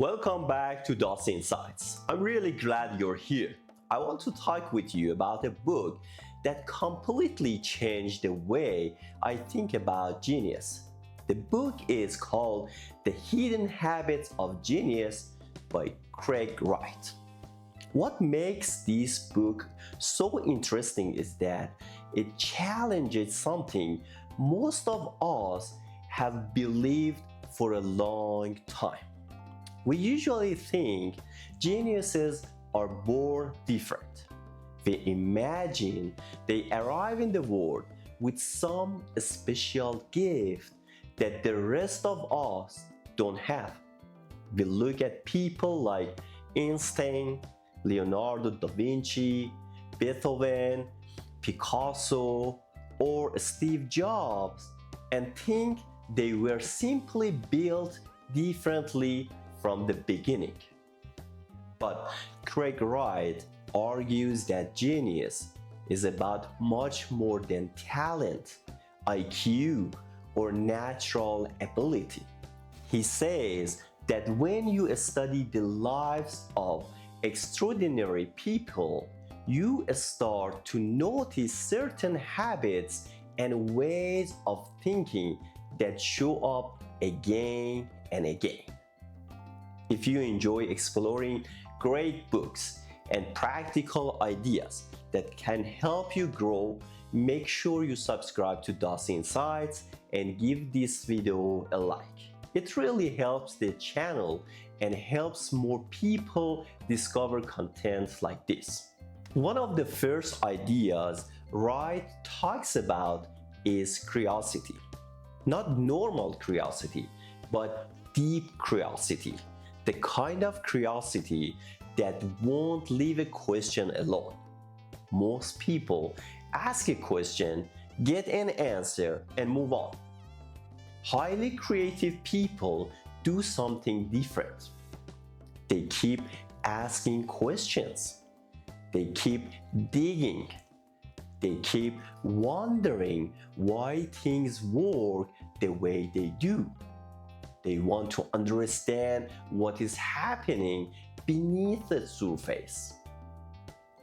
Welcome back to Dassi Insights. I'm really glad you're here. I want to talk with you about a book that completely changed the way I think about genius. The book is called The Hidden Habits of Genius by Craig Wright. What makes this book so interesting is that it challenges something most of us have believed for a long time. We usually think geniuses are born different. We imagine they arrive in the world with some special gift that the rest of us don't have. We look at people like Einstein, Leonardo da Vinci, Beethoven, Picasso, or Steve Jobs and think they were simply built differently from the beginning. But Craig Wright argues that genius is about much more than talent, IQ, or natural ability. He says that when you study the lives of extraordinary people, you start to notice certain habits and ways of thinking that show up again and again. If you enjoy exploring great books and practical ideas that can help you grow, make sure you subscribe to Dassi Insights and give this video a like. It really helps the channel and helps more people discover content like this. One of the first ideas Wright talks about is curiosity. Not normal curiosity, but deep curiosity. The kind of curiosity that won't leave a question alone. Most people ask a question, get an answer, and move on. Highly creative people do something different. They keep asking questions. They keep digging. They keep wondering why things work the way they do. They want to understand what is happening beneath the surface.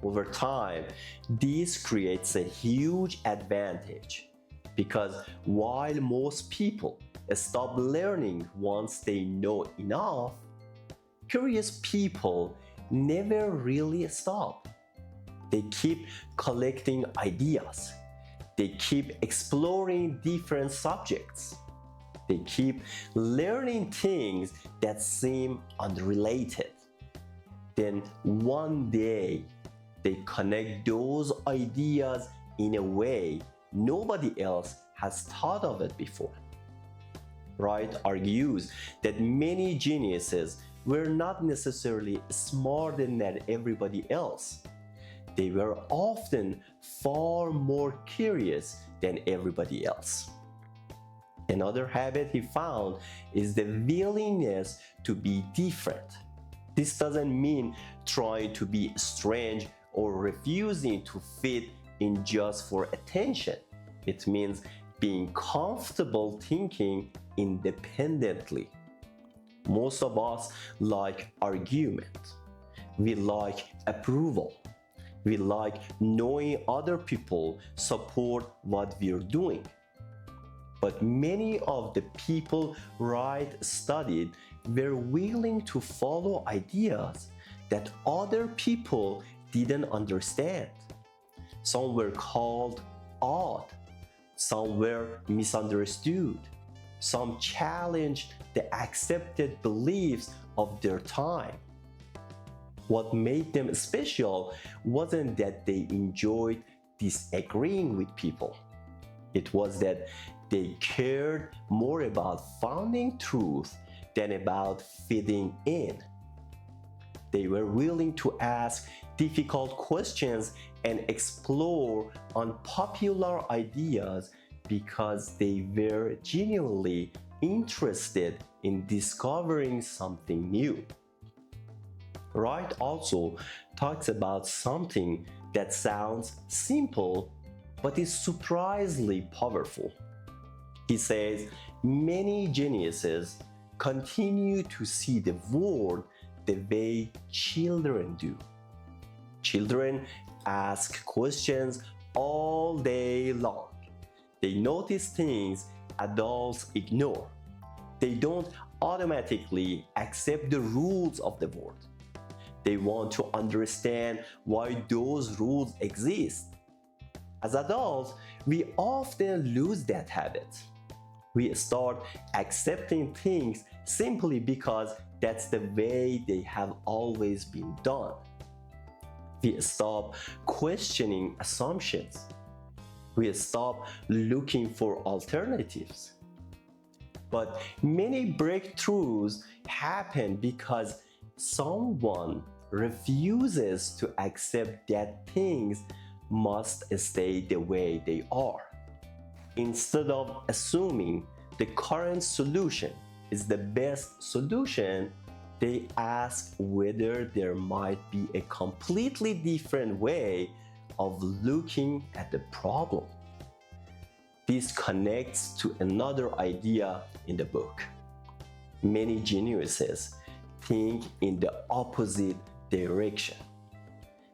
Over time, this creates a huge advantage because while most people stop learning once they know enough, curious people never really stop. They keep collecting ideas. They keep exploring different subjects. They keep learning things that seem unrelated. Then one day, they connect those ideas in a way nobody else has thought of it before. Wright argues that many geniuses were not necessarily smarter than everybody else. They were often far more curious than everybody else. Another habit he found is the willingness to be different. This doesn't mean trying to be strange or refusing to fit in just for attention. It means being comfortable thinking independently. Most of us like argument. We like approval. We like knowing other people support what we're doing. But many of the people Wright studied were willing to follow ideas that other people didn't understand. Some were called odd, some were misunderstood, some challenged the accepted beliefs of their time. What made them special wasn't that they enjoyed disagreeing with people. It was that they cared more about finding truth than about fitting in. They were willing to ask difficult questions and explore unpopular ideas because they were genuinely interested in discovering something new. Wright also talks about something that sounds simple but is surprisingly powerful. He says many geniuses continue to see the world the way children do. Children ask questions all day long. They notice things adults ignore. They don't automatically accept the rules of the world. They want to understand why those rules exist. As adults, we often lose that habit. We start accepting things simply because that's the way they have always been done. We stop questioning assumptions. We stop looking for alternatives. But many breakthroughs happen because someone refuses to accept that things must stay the way they are. Instead of assuming the current solution is the best solution, they ask whether there might be a completely different way of looking at the problem. This connects to another idea in the book. Many geniuses think in the opposite direction.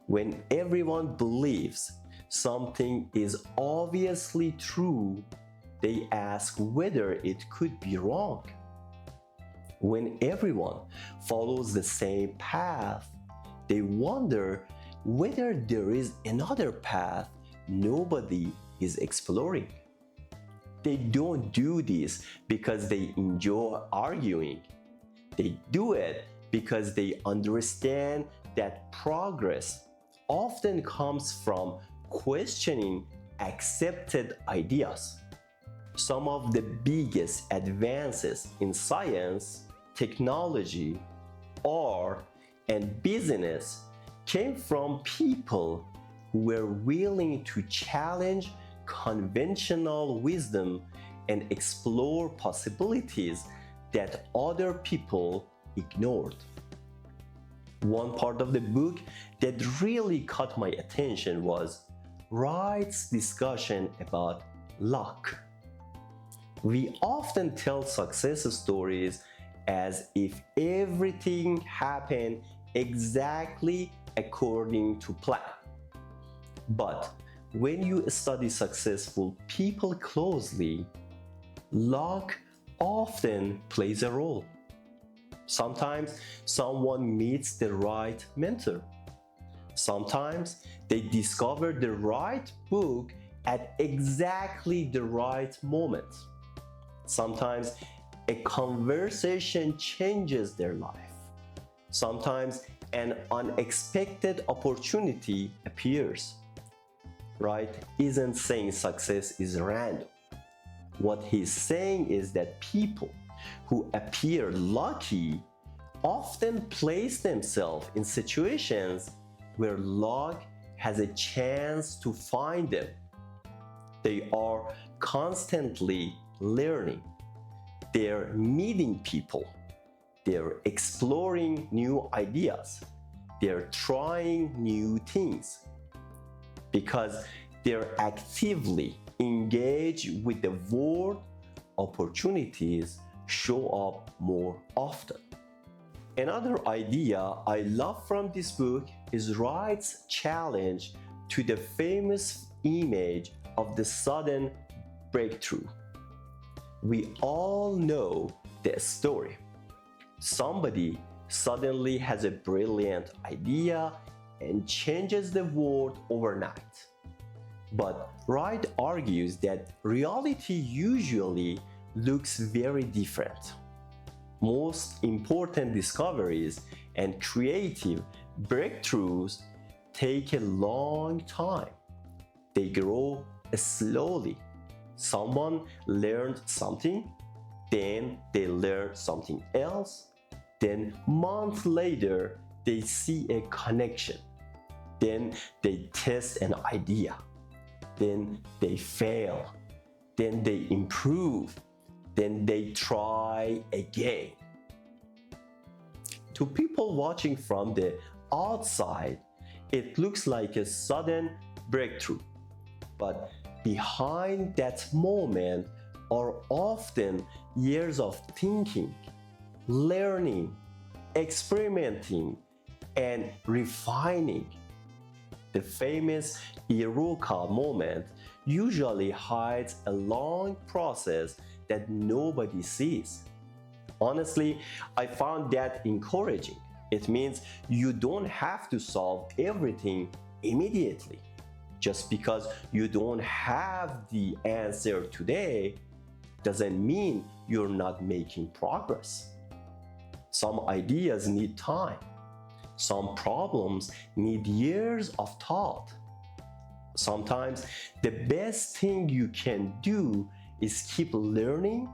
When everyone believes something is obviously true, they ask whether it could be wrong. When everyone follows the same path, they wonder whether there is another path nobody is exploring. They don't do this because they enjoy arguing. They do it because they understand that progress often comes from questioning accepted ideas. Some of the biggest advances in science, technology, art, and business came from people who were willing to challenge conventional wisdom and explore possibilities that other people ignored. One part of the book that really caught my attention was Wright's discussion about luck. We often tell success stories as if everything happened exactly according to plan. But when you study successful people closely, luck often plays a role. Sometimes someone meets the right mentor. Sometimes they discover the right book at exactly the right moment. Sometimes a conversation changes their life. Sometimes an unexpected opportunity appears. Wright isn't saying success is random. What he's saying is that people who appear lucky often place themselves in situations where luck has a chance to find them. They are constantly learning. They're meeting people. They're exploring new ideas. They're trying new things. Because they're actively engaged with the world, opportunities show up more often. Another idea I love from this book is Wright's challenge to the famous image of the sudden breakthrough. We all know the story. Somebody suddenly has a brilliant idea and changes the world overnight. But Wright argues that reality usually looks very different. Most important discoveries and creative breakthroughs take a long time. They grow slowly. Someone learned something, then they learn something else, then months later they see a connection, then they test an idea, then they fail, then they improve, then they try again. To people watching from the outside, it looks like a sudden breakthrough, but behind that moment are often years of thinking, learning, experimenting, and refining. The famous Eureka moment usually hides a long process that nobody sees. Honestly, I found that encouraging. It means you don't have to solve everything immediately. Just because you don't have the answer today doesn't mean you're not making progress. Some ideas need time. Some problems need years of thought. Sometimes the best thing you can do is keep learning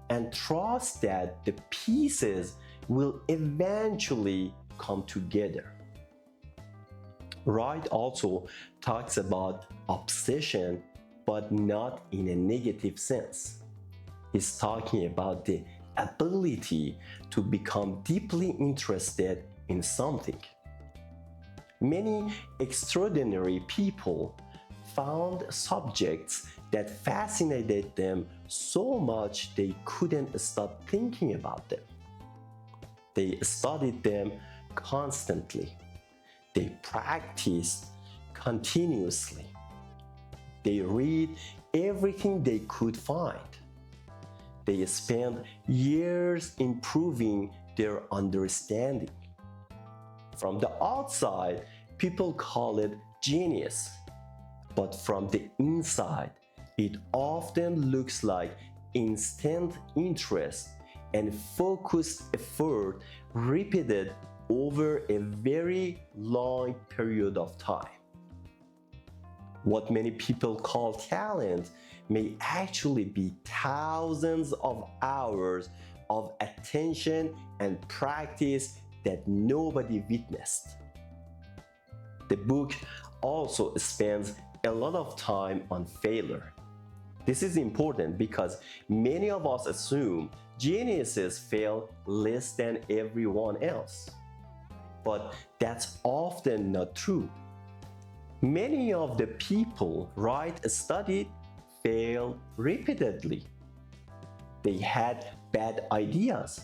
and trust that the pieces will eventually come together. Wright also talks about obsession, but not in a negative sense. He's talking about the ability to become deeply interested in something. Many extraordinary people found subjects that fascinated them so much they couldn't stop thinking about them. They studied them constantly. They practiced continuously. They read everything they could find. They spent years improving their understanding. From the outside, people call it genius, but from the inside, it often looks like instant interest and focused effort repeated over a very long period of time. What many people call talent may actually be thousands of hours of attention and practice that nobody witnessed. The book also spends a lot of time on failure. This is important because many of us assume geniuses fail less than everyone else. But that's often not true. Many of the people Wright studied failed repeatedly. They had bad ideas.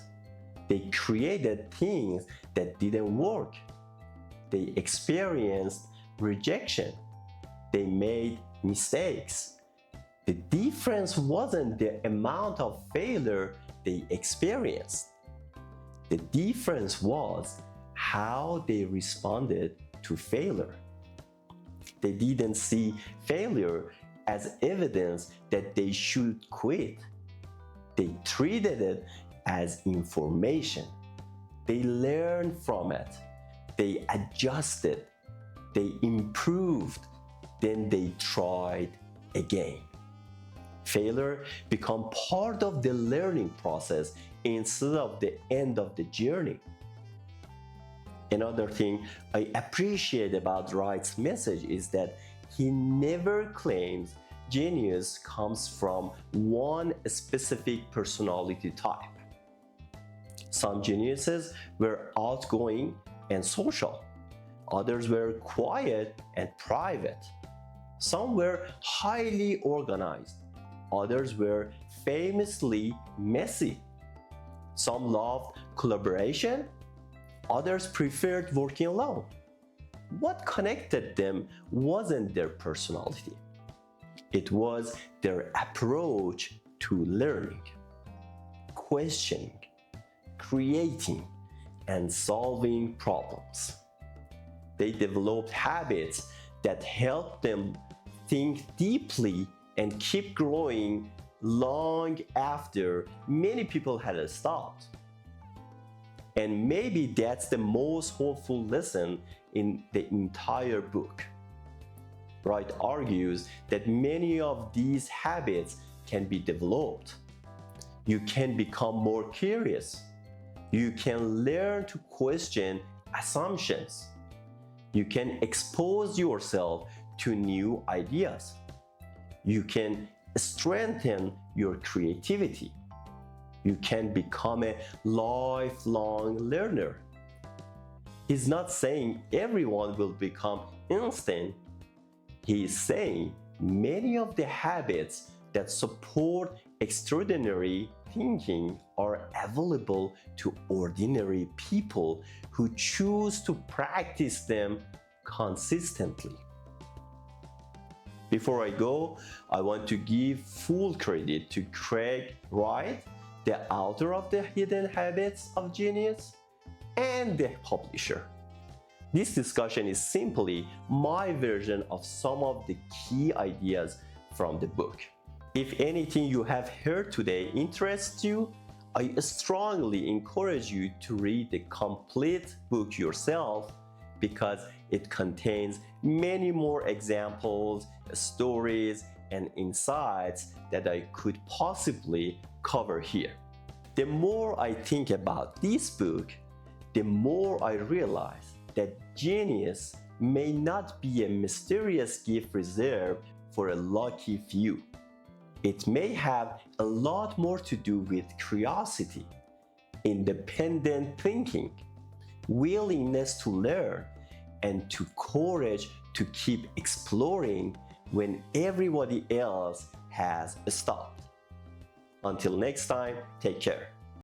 They created things that didn't work. They experienced rejection. They made mistakes. The difference wasn't the amount of failure they experienced. The difference was how they responded to failure. They didn't see failure as evidence that they should quit. They treated it as information. They learned from it. They adjusted. They improved. Then they tried again. Failure became part of the learning process instead of the end of the journey. Another thing I appreciate about Wright's message is that he never claims genius comes from one specific personality type. Some geniuses were outgoing and social. Others were quiet and private. Some were highly organized. Others were famously messy. Some loved collaboration. Others preferred working alone. What connected them wasn't their personality. It was their approach to learning, questioning, creating, and solving problems. They developed habits that helped them think deeply and keep growing long after many people had stopped. And maybe that's the most hopeful lesson in the entire book. Wright argues that many of these habits can be developed. You can become more curious. You can learn to question assumptions. You can expose yourself to new ideas. You can strengthen your creativity. You can become a lifelong learner. He's not saying everyone will become Einstein. He is saying many of the habits that support extraordinary thinking are available to ordinary people who choose to practice them consistently. Before I go, I want to give full credit to Craig Wright, the author of The Hidden Habits of Genius, and the publisher. This discussion is simply my version of some of the key ideas from the book. If anything you have heard today interests you, I strongly encourage you to read the complete book yourself because it contains many more examples, stories, and insights that I could possibly cover here. The more I think about this book, the more I realize that genius may not be a mysterious gift reserved for a lucky few. It may have a lot more to do with curiosity, independent thinking, willingness to learn, and to courage to keep exploring when everybody else has stopped. Until next time, take care.